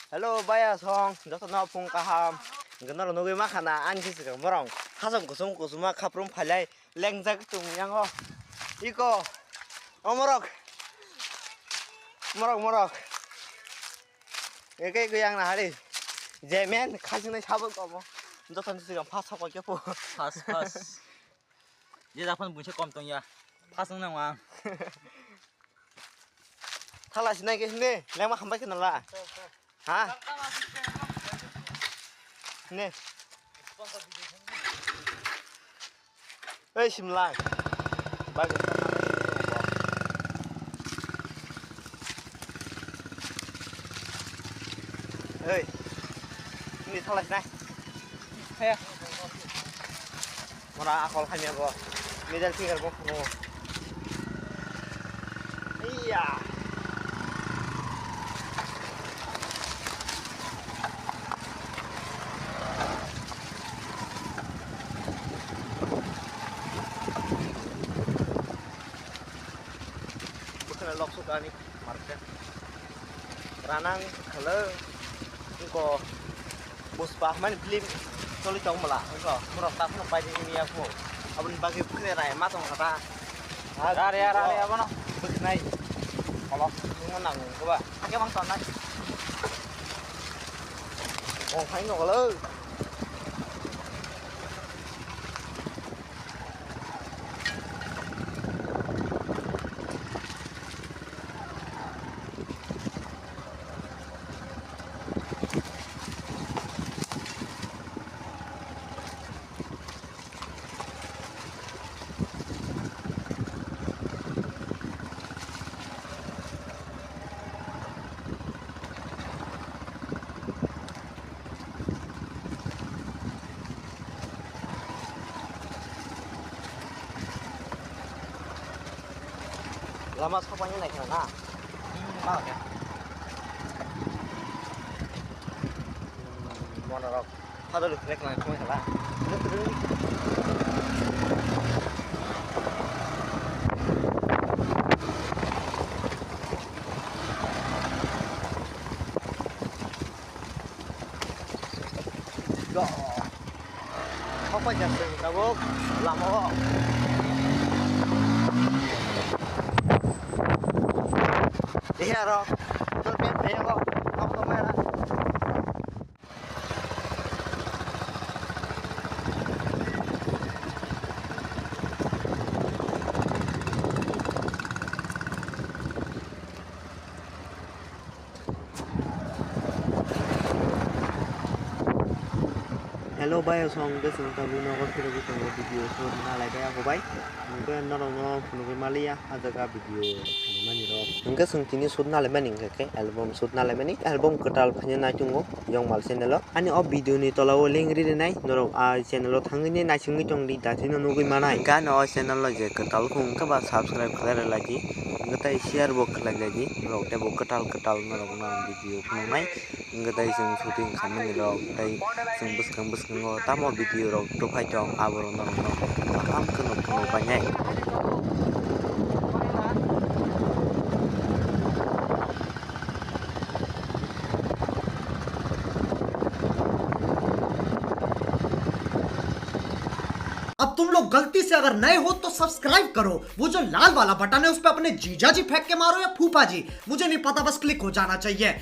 Hello baya song joto na phung kaham gnar nogi ma khana an kisi ka morong hasam kusum khaprum phalai lengjak tung yang ho iko omorok morok ekai gu yang na hari jemen khasing na sabon ko mo joto ni sigang phas ko ke po pas ye dapun bunche kom tong ya pasang nang wang thala sinai ke ne lema khamba ke nala ha ne ei simlang bag ei ini thala sinai he mara akol khanya go middle finger go no iya lok suka nih market ranang kalau ko bos pahman film soli chong mala ko murok ta phun pai ni ya ko abun bagi phune rai ma tong kata rare apa no bực này kalau ngon nang ko ba cái bang ton này ồ thấy ngồi lơ lama sapanya naik mana? Mahal ya? Mana rok? Ada lu naik naik kemana lah? Ini terus. Go. Apa jatuh? Tabuk. Lama kok. Iya roh, tuh biasa kok, apa merah? Hello bye song this is the Luna video so na lại cái bay mungkin norong mungkin malia ada ka video mani ro mungkin sung tini shoot na le mani ke album shoot na le mani album ketal phanya na chungo yong mal channel ani ob video ni tolawo link ri nai norong a channel thangni na singi chong di da thino nugui manai ka no channel lo je ketal khung ka ba subscribe khala lagi ngatai share bo khala lagi ro te bo ketal norong na video phunai ngatai sung shooting khamani ro tai sung bus ngo tamo video ro to phai chong aboro no am kono banyai अब तुम लोग गलती से अगर नए हो तो सब्सक्राइब करो, वो जो लाल वाला बटन है उस पे अपने जीजा जी फेंक के मारो या फूफा जी, मुझे नहीं पता, बस क्लिक हो जाना चाहिए।